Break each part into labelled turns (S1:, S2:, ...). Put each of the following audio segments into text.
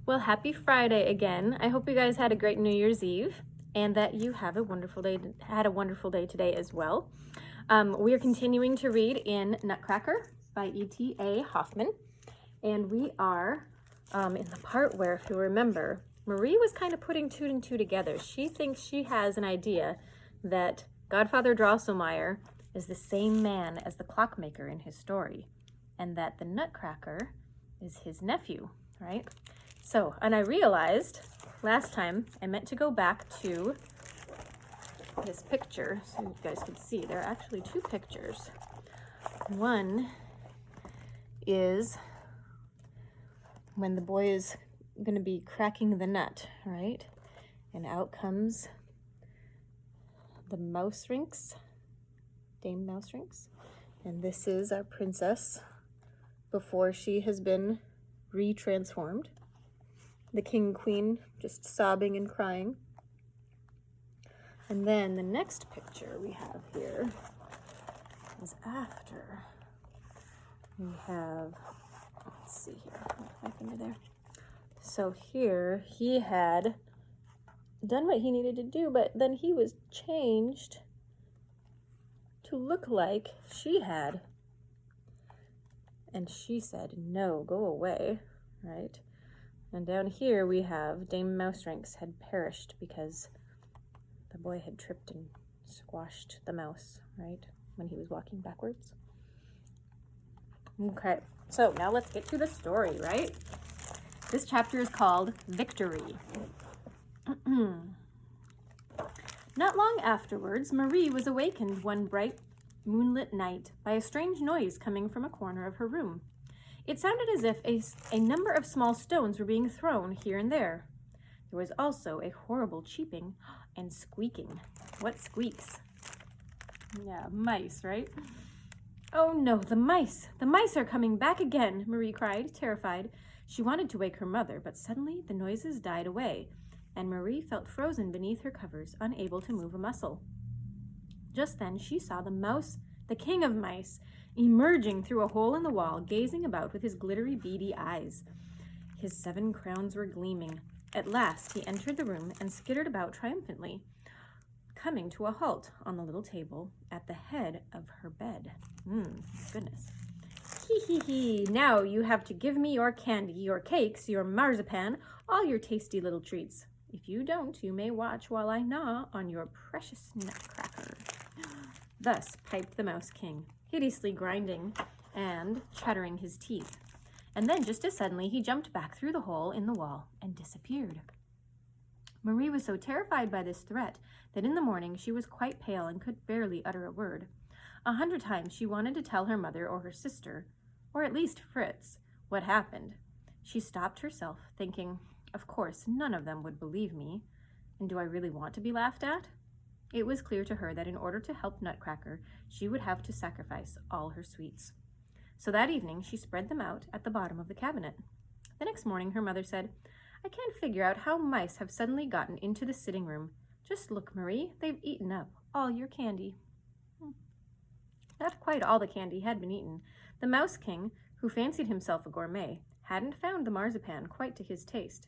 S1: Well, happy Friday again. I hope you guys had a great New Year's Eve and that you have a wonderful day, had a wonderful day today as well. We are continuing to read in Nutcracker by E.T.A. Hoffman, and we are in the part where, if you remember, Marie was kind of putting two and two together. She thinks she has an idea that Godfather Drosselmeyer is the same man as the clockmaker in his story, and that the Nutcracker is his nephew, right? So, and I realized last time I meant to go back to this picture so you guys can see. There are actually two pictures. One is when the boy is going to be cracking the nut, right? And out comes the mouse rinks, Dame Mouse Rinks. And this is our princess before she has been retransformed. The king and queen just sobbing and crying. And then the next picture we have here is after. We have, let's see here, put my finger there. So here he had done what he needed to do, but then he was changed to look like she had. And she said, no, go away, right? And down here we have Dame Mouse Rinks had perished because the boy had tripped and squashed the mouse, right? When he was walking backwards. Okay, so now let's get to the story, right? This chapter is called Victory. Not long afterwards, Marie was awakened one bright moonlit night by a strange noise coming from a corner of her room. It sounded as if a number of small stones were being thrown here and there. There was also a horrible cheeping and squeaking. What squeaks? Yeah, mice, right? Oh no, the mice! The mice are coming back again, Marie cried, terrified. She wanted to wake her mother, but suddenly the noises died away, and Marie felt frozen beneath her covers, unable to move a muscle. Just then she saw the mouse, the king of mice, emerging through a hole in the wall, gazing about with his glittery, beady eyes. His 7 crowns were gleaming. At last he entered the room and skittered about triumphantly, coming to a halt on the little table at the head of her bed. Goodness. Hee hee hee, now you have to give me your candy, your cakes, your marzipan, all your tasty little treats. If you don't, you may watch while I gnaw on your precious Nutcracker. Thus piped the Mouse King, hideously grinding and chattering his teeth. And then just as suddenly he jumped back through the hole in the wall and disappeared. Marie was so terrified by this threat that in the morning she was quite pale and could barely utter a word. 100 times she wanted to tell her mother or her sister, or at least Fritz, what happened. She stopped herself, thinking, of course, none of them would believe me. And do I really want to be laughed at? It was clear to her that in order to help Nutcracker, she would have to sacrifice all her sweets. So that evening, she spread them out at the bottom of the cabinet. The next morning, her mother said, I can't figure out how mice have suddenly gotten into the sitting room. Just look, Marie, they've eaten up all your candy. Not quite all the candy had been eaten. The Mouse King, who fancied himself a gourmet, hadn't found the marzipan quite to his taste.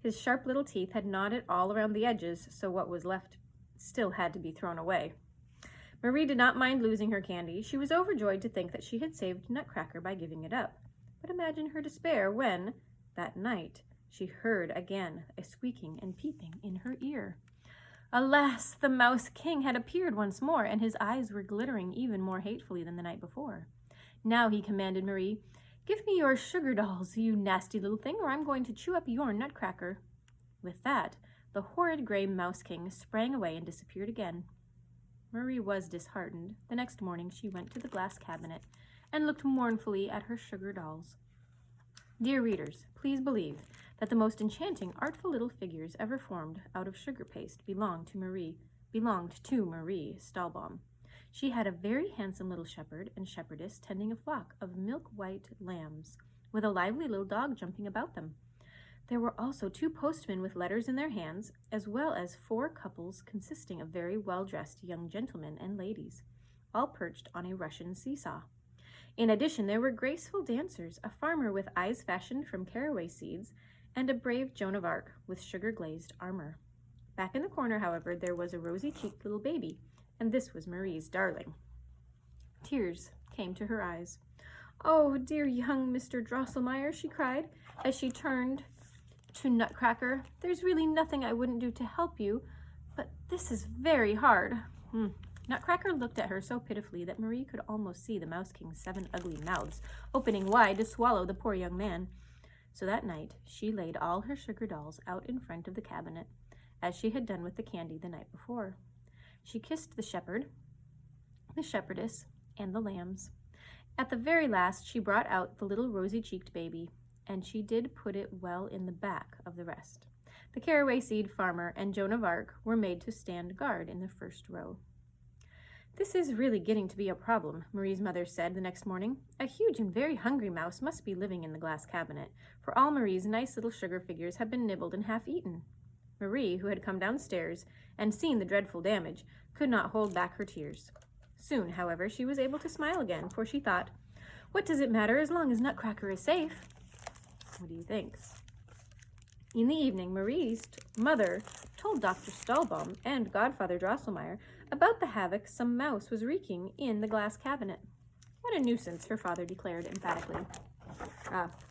S1: His sharp little teeth had gnawed it all around the edges, so what was left still had to be thrown away. Marie did not mind losing her candy. She was overjoyed to think that she had saved Nutcracker by giving it up. But imagine her despair when, that night, she heard again a squeaking and peeping in her ear. Alas, the Mouse King had appeared once more, and his eyes were glittering even more hatefully than the night before. Now he commanded Marie, give me your sugar dolls, you nasty little thing, or I'm going to chew up your Nutcracker. With that, the horrid gray Mouse King sprang away and disappeared again. Marie was disheartened. The next morning she went to the glass cabinet and looked mournfully at her sugar dolls. Dear readers, please believe that the most enchanting, artful little figures ever formed out of sugar paste belonged to Marie Stahlbaum. She had a very handsome little shepherd and shepherdess tending a flock of milk-white lambs, with a lively little dog jumping about them. There were also 2 postmen with letters in their hands, as well as 4 couples consisting of very well-dressed young gentlemen and ladies, all perched on a Russian seesaw. In addition, there were graceful dancers, a farmer with eyes fashioned from caraway seeds, and a brave Joan of Arc with sugar-glazed armor. Back in the corner, however, there was a rosy-cheeked little baby, and this was Marie's darling. Tears came to her eyes. "Oh, dear young Mr. Drosselmeyer," she cried, as she turned to Nutcracker. "There's really nothing I wouldn't do to help you, but this is very hard." Nutcracker looked at her so pitifully that Marie could almost see the Mouse King's 7 ugly mouths opening wide to swallow the poor young man. So that night she laid all her sugar dolls out in front of the cabinet, as she had done with the candy the night before. She kissed the shepherd, the shepherdess, and the lambs. At the very last she brought out the little rosy-cheeked baby, and she did put it well in the back of the rest. The caraway seed farmer and Joan of Arc were made to stand guard in the first row. "This is really getting to be a problem," Marie's mother said the next morning. "A huge and very hungry mouse must be living in the glass cabinet, for all Marie's nice little sugar figures have been nibbled and half eaten." Marie, who had come downstairs and seen the dreadful damage, could not hold back her tears. Soon, however, she was able to smile again, for she thought, "What does it matter as long as Nutcracker is safe?" What do you think? In the evening, Marie's mother told Dr. Stahlbaum and Godfather Drosselmeyer about the havoc some mouse was wreaking in the glass cabinet. "What a nuisance," her father declared emphatically.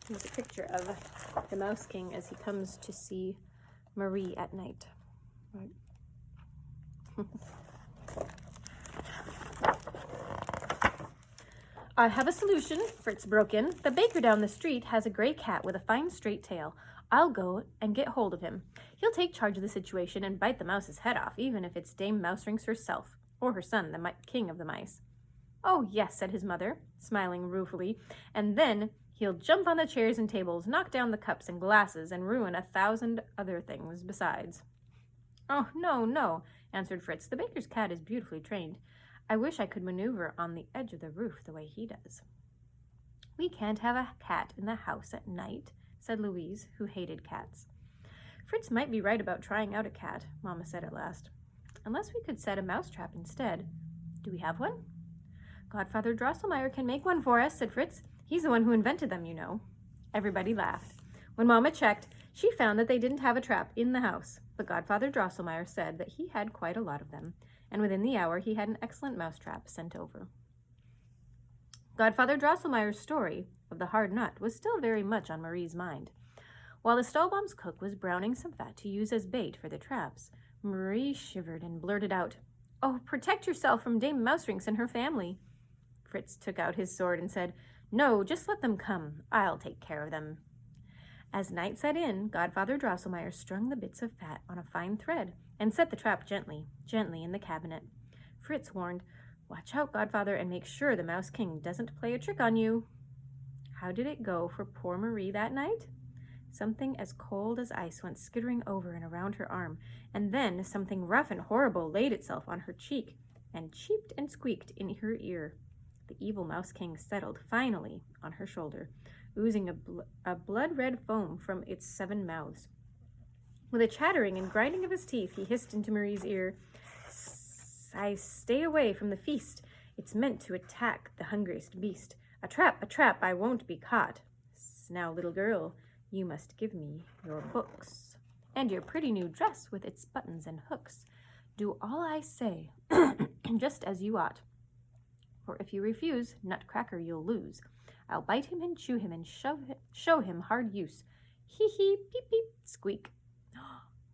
S1: Here's a picture of the Mouse King as he comes to see Marie at night. Right. "I have a solution," Fritz broke in. "The baker down the street has a gray cat with a fine straight tail. I'll go and get hold of him. He'll take charge of the situation and bite the mouse's head off, even if it's Dame Mouserings herself, or her son, the king of the mice." "Oh, yes," said his mother, smiling ruefully, "and then he'll jump on the chairs and tables, knock down the cups and glasses, and ruin 1,000 other things besides." "Oh, no, no," answered Fritz. "The baker's cat is beautifully trained. I wish I could maneuver on the edge of the roof the way he does." "We can't have a cat in the house at night," said Louise, who hated cats. "Fritz might be right about trying out a cat," Mama said at last. "Unless we could set a mousetrap instead. Do we have one?" "Godfather Drosselmeyer can make one for us," said Fritz. "He's the one who invented them, you know." Everybody laughed. When Mama checked, she found that they didn't have a trap in the house, but Godfather Drosselmeyer said that he had quite a lot of them, and within the hour he had an excellent mousetrap sent over. Godfather Drosselmeyer's story of the hard nut was still very much on Marie's mind. While the Stahlbaum's cook was browning some fat to use as bait for the traps, Marie shivered and blurted out, "Oh, protect yourself from Dame Mouserings and her family." Fritz took out his sword and said, "No, just let them come. I'll take care of them." As night set in, Godfather Drosselmeyer strung the bits of fat on a fine thread and set the trap gently, gently in the cabinet. Fritz warned, "Watch out, Godfather, and make sure the Mouse King doesn't play a trick on you." How did it go for poor Marie that night? Something as cold as ice went skittering over and around her arm, and then something rough and horrible laid itself on her cheek and cheeped and squeaked in her ear. The evil Mouse King settled finally on her shoulder, oozing a blood-red foam from its 7 mouths. With a chattering and grinding of his teeth, he hissed into Marie's ear, "I stay away from the feast. It's meant to attack the hungriest beast. A trap, I won't be caught. Now, little girl, you must give me your books and your pretty new dress with its buttons and hooks. Do all I say, just as you ought. For if you refuse, Nutcracker you'll lose. I'll bite him and chew him and show him hard use. Hee, peep, peep, squeak."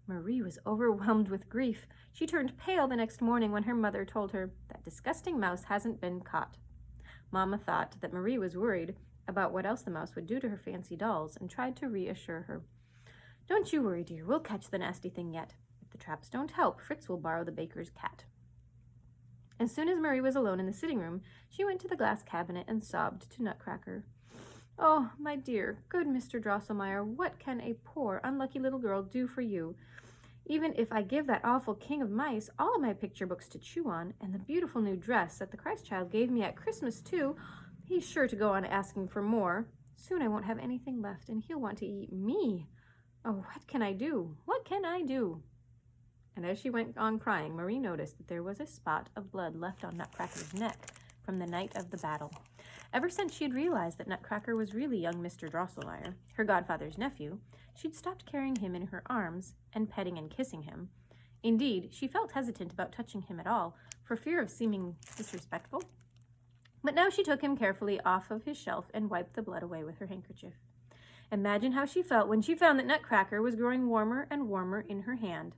S1: Marie was overwhelmed with grief. She turned pale the next morning when her mother told her, "That disgusting mouse hasn't been caught." Mama thought that Marie was worried about what else the mouse would do to her fancy dolls and tried to reassure her. "Don't you worry, dear. We'll catch the nasty thing yet. If the traps don't help, Fritz will borrow the baker's cat." As soon as Marie was alone in the sitting room, she went to the glass cabinet and sobbed to Nutcracker. "Oh, my dear, good Mr. Drosselmeyer, what can a poor, unlucky little girl do for you? Even if I give that awful king of mice all of my picture books to chew on, and the beautiful new dress that the Christ child gave me at Christmas, too, he's sure to go on asking for more. Soon I won't have anything left, and he'll want to eat me. Oh, what can I do? What can I do?" And as she went on crying, Marie noticed that there was a spot of blood left on Nutcracker's neck from the night of the battle. Ever since she had realized that Nutcracker was really young Mr. Drosselmeyer, her godfather's nephew, she'd stopped carrying him in her arms and petting and kissing him. Indeed, she felt hesitant about touching him at all, for fear of seeming disrespectful. But now she took him carefully off of his shelf and wiped the blood away with her handkerchief. Imagine how she felt when she found that Nutcracker was growing warmer and warmer in her hand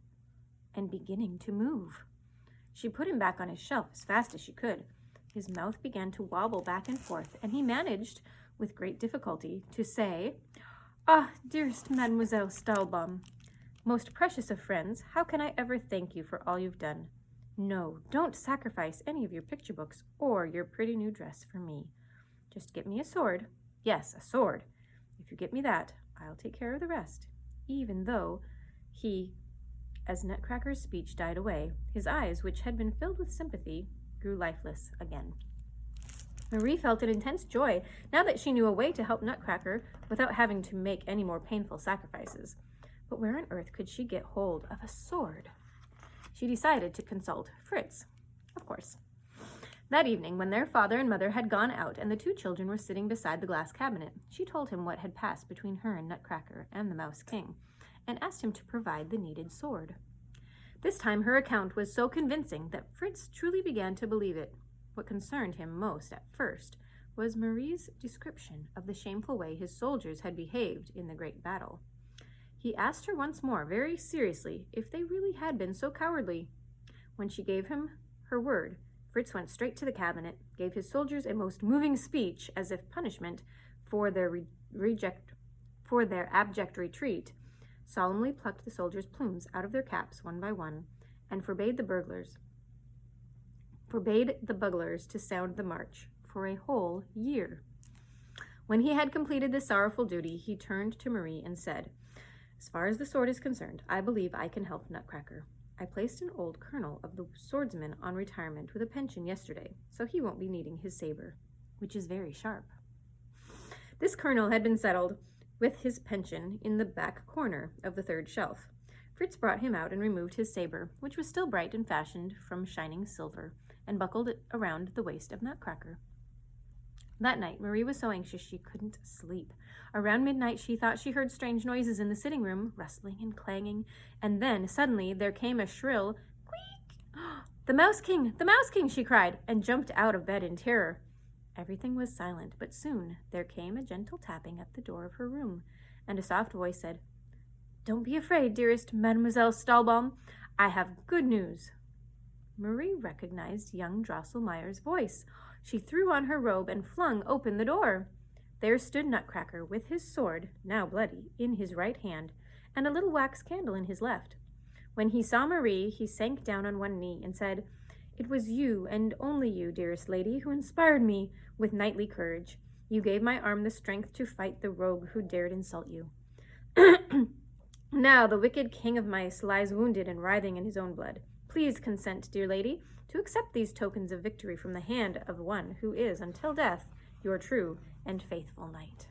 S1: and beginning to move. She put him back on his shelf as fast as she could. His mouth began to wobble back and forth, and he managed, with great difficulty, to say, "Ah, dearest Mademoiselle Stahlbaum, most precious of friends, how can I ever thank you for all you've done? No, don't sacrifice any of your picture books or your pretty new dress for me. Just get me a sword. Yes, a sword. If you get me that, I'll take care of the rest." Even though as Nutcracker's speech died away, his eyes, which had been filled with sympathy, grew lifeless again. Marie felt an intense joy now that she knew a way to help Nutcracker without having to make any more painful sacrifices. But where on earth could she get hold of a sword? She decided to consult Fritz, of course. That evening, when their father and mother had gone out and the two children were sitting beside the glass cabinet, she told him what had passed between her and Nutcracker and the Mouse King, and asked him to provide the needed sword. This time her account was so convincing that Fritz truly began to believe it. What concerned him most at first was Marie's description of the shameful way his soldiers had behaved in the great battle. He asked her once more, very seriously, if they really had been so cowardly. When she gave him her word, Fritz went straight to the cabinet, gave his soldiers a most moving speech as if punishment for their abject retreat, solemnly plucked the soldiers' plumes out of their caps one by one, and forbade the buglers to sound the march for a whole year. When he had completed this sorrowful duty, he turned to Marie and said, "As far as the sword is concerned, I believe I can help Nutcracker. I placed an old colonel of the swordsmen on retirement with a pension yesterday, so he won't be needing his saber, which is very sharp." This colonel had been settled with his pension in the back corner of the third shelf. Fritz brought him out and removed his saber, which was still bright and fashioned from shining silver, and buckled it around the waist of Nutcracker. That night, Marie was so anxious she couldn't sleep. Around midnight, she thought she heard strange noises in the sitting room, rustling and clanging, and then, suddenly, there came a shrill "Queek!" "The Mouse King! The Mouse King!" she cried, and jumped out of bed in terror. Everything was silent, but soon there came a gentle tapping at the door of her room, and a soft voice said, "Don't be afraid, dearest Mademoiselle Stahlbaum. I have good news." Marie recognized young Drosselmeyer's voice. She threw on her robe and flung open the door. There stood Nutcracker with his sword, now bloody, in his right hand, and a little wax candle in his left. When he saw Marie, he sank down on one knee and said, "It was you, and only you, dearest lady, who inspired me with knightly courage. You gave my arm the strength to fight the rogue who dared insult you. Now the wicked king of mice lies wounded and writhing in his own blood. Please consent, dear lady, to accept these tokens of victory from the hand of one who is, until death, your true and faithful knight."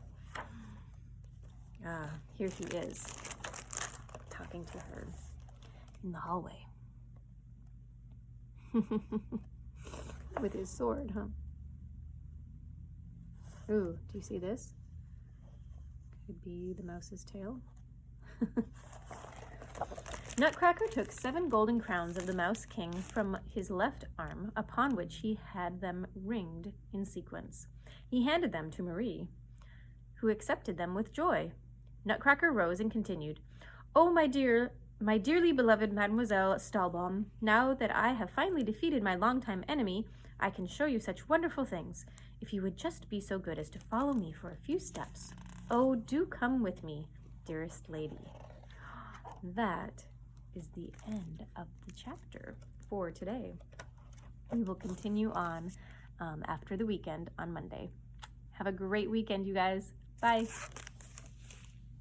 S1: Here he is, talking to her in the hallway. With his sword, huh? Ooh, do you see this? Could be the mouse's tail. Nutcracker took 7 golden crowns of the Mouse King from his left arm, upon which he had them ringed in sequence. He handed them to Marie, who accepted them with joy. Nutcracker rose and continued, "Oh, my dearly beloved Mademoiselle Stahlbaum, now that I have finally defeated my longtime enemy, I can show you such wonderful things. If you would just be so good as to follow me for a few steps. Oh, do come with me, dearest lady." That is the end of the chapter for today. We will continue on after the weekend on Monday. Have a great weekend, you guys. Bye.